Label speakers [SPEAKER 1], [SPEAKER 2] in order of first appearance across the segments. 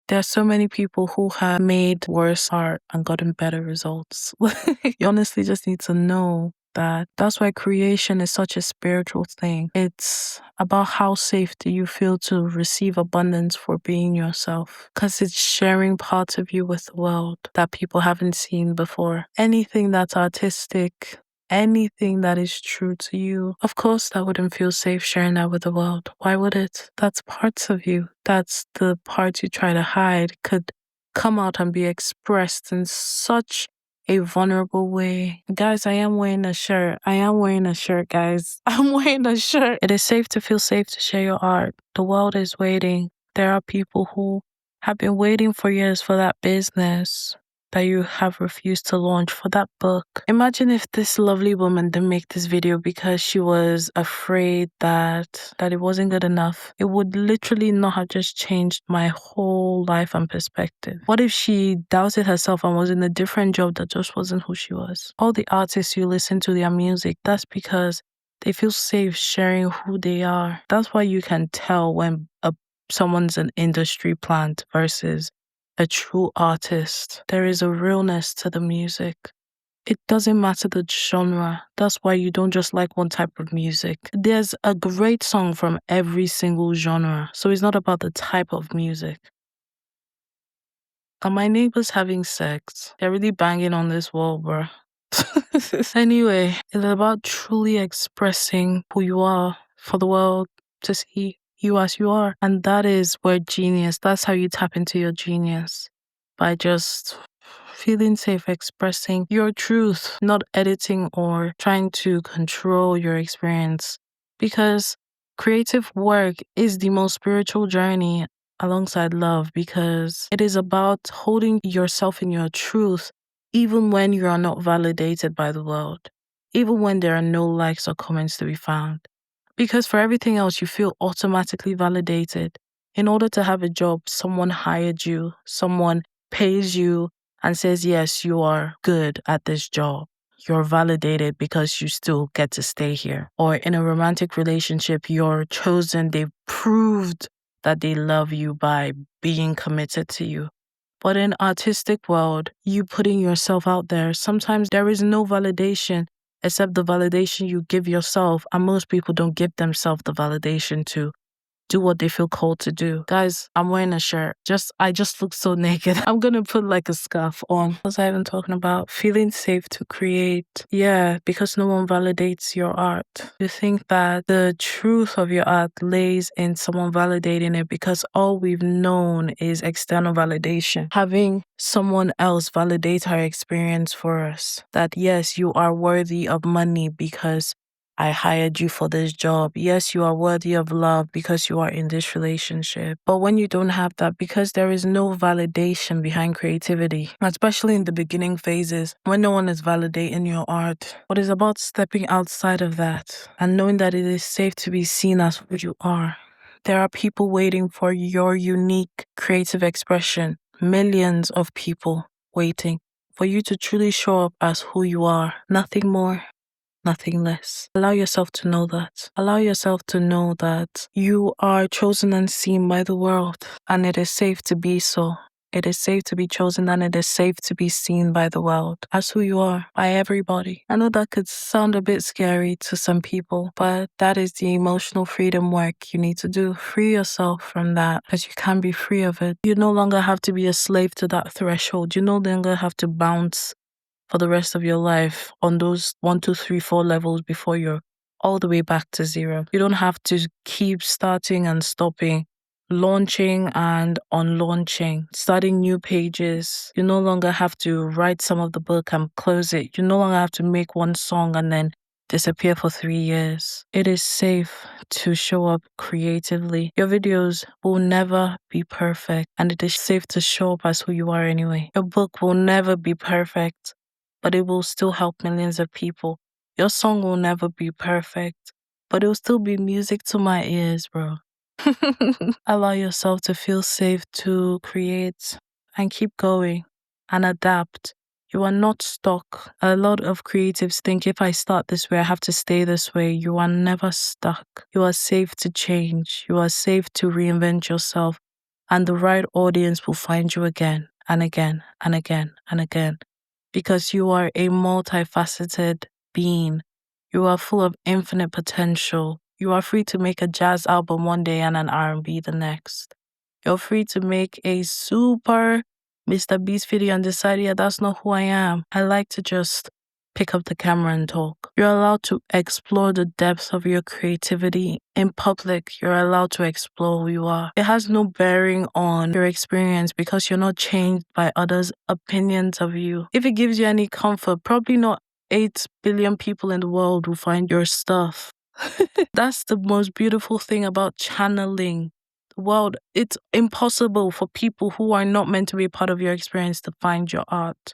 [SPEAKER 1] There are so many people who have made worse art and gotten better results. You honestly just need to know that's why creation is such a spiritual thing. It's about how safe do you feel to receive abundance for being yourself, because it's sharing parts of you with the world that people haven't seen before. Anything that's artistic, anything that is true to you, of course that wouldn't feel safe sharing that with the world. Why would it? That's parts of you. That's the parts you try to hide could come out and be expressed in such a vulnerable way. Guys, I am wearing a shirt. Guys. I'm wearing a shirt. It is safe to feel safe to share your art. The world is waiting. There are people who have been waiting for years for that business that you have refused to launch, for that book. Imagine if this lovely woman didn't make this video because she was afraid that it wasn't good enough. It would literally not have just changed my whole life and perspective. What if she doubted herself and was in a different job that just wasn't who she was? All the artists you listen to, their music, that's because they feel safe sharing who they are. That's why you can tell when someone's an industry plant versus a true artist. There is a realness to the music. It doesn't matter the genre. That's why you don't just like one type of music. There's a great song from every single genre. So it's not about the type of music. Are my neighbors having sex? They're really banging on this wall, bro. Anyway, it's about truly expressing who you are for the world to see you as you are. And that is where that's how you tap into your genius. By just feeling safe expressing your truth, not editing or trying to control your experience. Because creative work is the most spiritual journey alongside love, because it is about holding yourself in your truth even when you are not validated by the world, even when there are no likes or comments to be found. Because for everything else, you feel automatically validated. In order to have a job, someone hired you, someone pays you and says, yes, you are good at this job. You're validated because you still get to stay here. Or in a romantic relationship, you're chosen. They've proved that they love you by being committed to you. But in artistic world, you putting yourself out there, sometimes there is no validation except the validation you give yourself. And most people don't give themselves the validation to do what they feel called to do. Guys, I'm wearing a shirt. I just look so naked. I'm gonna put like a scarf on. What was I even talking about? Feeling safe to create. Yeah, because no one validates your art. You think that the truth of your art lays in someone validating it, because all we've known is external validation. Having someone else validate our experience for us. That yes, you are worthy of money because I hired you for this job. Yes, you are worthy of love because you are in this relationship. But when you don't have that, because there is no validation behind creativity, especially in the beginning phases, when no one is validating your art, what is about stepping outside of that and knowing that it is safe to be seen as who you are. There are people waiting for your unique creative expression. Millions of people waiting for you to truly show up as who you are. Nothing more. Nothing less. Allow yourself to know that. Allow yourself to know that you are chosen and seen by the world, and it is safe to be so. It is safe to be chosen, and it is safe to be seen by the world as who you are, by everybody. I know that could sound a bit scary to some people, but that is the emotional freedom work you need to do. Free yourself from that, because you can be free of it. You no longer have to be a slave to that threshold. You no longer have to bounce for the rest of your life on those 1, 2, 3, 4 levels before you're all the way back to 0. You don't have to keep starting and stopping, launching and unlaunching, starting new pages. You no longer have to write some of the book and close it. You no longer have to make one song and then disappear for 3 years. It is safe to show up creatively. Your videos will never be perfect, and it is safe to show up as who you are anyway. Your book will never be perfect, but it will still help millions of people. Your song will never be perfect, but it will still be music to my ears, bro. Allow yourself to feel safe to create and keep going and adapt. You are not stuck. A lot of creatives think if I start this way, I have to stay this way. You are never stuck. You are safe to change. You are safe to reinvent yourself. and the right audience will find you again and again and again and again, because you are a multifaceted being. You are full of infinite potential. You are free to make a jazz album one day and an R&B the next. You're free to make a super Mr. Beast video and decide, yeah, that's not who I am. I like to just pick up the camera and talk. You're allowed to explore the depths of your creativity in public. You're allowed to explore who you are. It has no bearing on your experience because you're not changed by others' opinions of you. If it gives you any comfort, probably not 8 billion people in the world will find your stuff. That's the most beautiful thing about channeling. World, it's impossible for people who are not meant to be a part of your experience to find your art.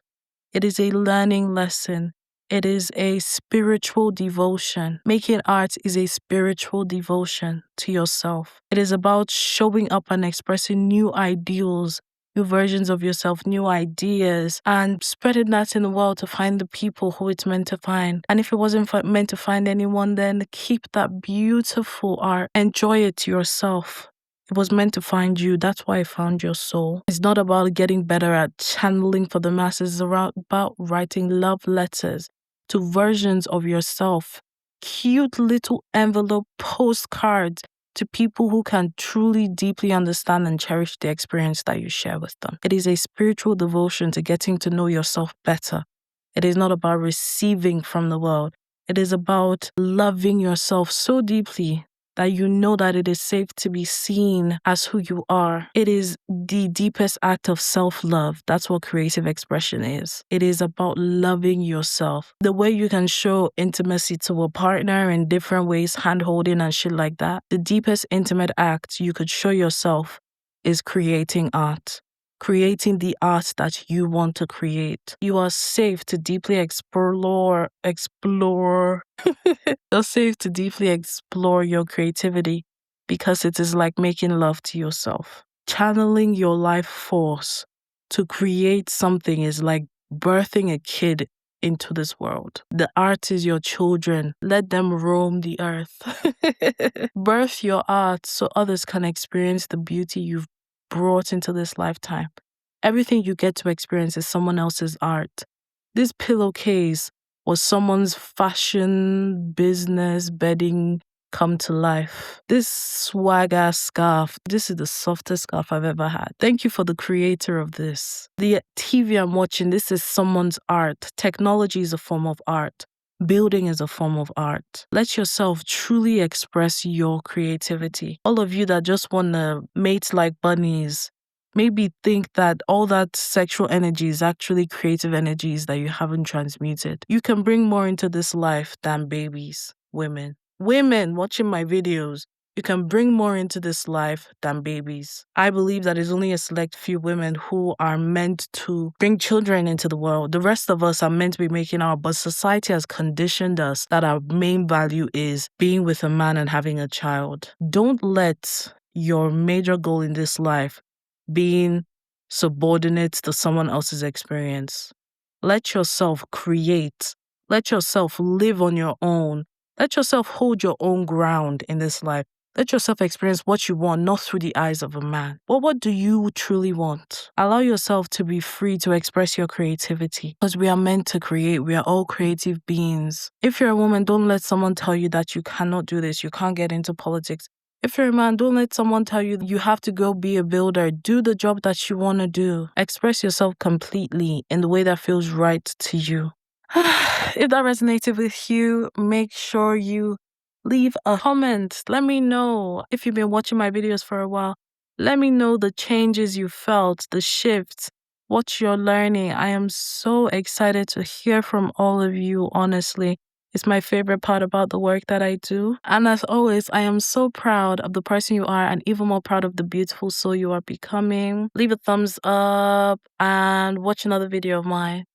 [SPEAKER 1] It is a learning lesson. It is a spiritual devotion. Making art is a spiritual devotion to yourself. It is about showing up and expressing new ideals, new versions of yourself, new ideas, and spreading that in the world to find the people who it's meant to find. And if it wasn't meant to find anyone, then keep that beautiful art. Enjoy it yourself. It was meant to find you. That's why it found your soul. It's not about getting better at channeling for the masses. It's about writing love letters to versions of yourself. Cute little envelope postcards to people who can truly, deeply understand and cherish the experience that you share with them. It is a spiritual devotion to getting to know yourself better. It is not about receiving from the world. It is about loving yourself so deeply that you know that it is safe to be seen as who you are. It is the deepest act of self-love. That's what creative expression is. It is about loving yourself. The way you can show intimacy to a partner in different ways, hand-holding and shit like that, the deepest intimate act you could show yourself is creating art. Creating the art that you want to create. You are safe to deeply explore. You're safe to deeply explore your creativity because it is like making love to yourself. Channeling your life force to create something is like birthing a kid into this world. The art is your children. Let them roam the earth. Birth your art so others can experience the beauty you've brought into this lifetime. Everything you get to experience is someone else's art. This pillowcase was someone's fashion, business, bedding come to life. This swagger scarf, this is the softest scarf I've ever had. Thank you for the creator of this. The TV I'm watching, this is someone's art. Technology is a form of art. Building is a form of art. Let yourself truly express your creativity. All of you that just want to mate like bunnies, maybe think that all that sexual energy is actually creative energies that you haven't transmuted. You can bring more into this life than babies, women. Women watching my videos, you can bring more into this life than babies. I believe that it's only a select few women who are meant to bring children into the world. The rest of us are meant to be making our, but society has conditioned us that our main value is being with a man and having a child. Don't let your major goal in this life being subordinate to someone else's experience. Let yourself create. Let yourself live on your own. Let yourself hold your own ground in this life. Let yourself experience what you want, not through the eyes of a man. But what do you truly want? Allow yourself to be free to express your creativity because we are meant to create. We are all creative beings. If you're a woman, don't let someone tell you that you cannot do this. You can't get into politics. If you're a man, don't let someone tell you you have to go be a builder. Do the job that you want to do. Express yourself completely in the way that feels right to you. If that resonated with you, make sure you leave a comment. Let me know if you've been watching my videos for a while. Let me know the changes you felt, the shifts, what you're learning. I am so excited to hear from all of you, honestly. It's my favorite part about the work that I do. And as always, I am so proud of the person you are and even more proud of the beautiful soul you are becoming. Leave a thumbs up and watch another video of mine.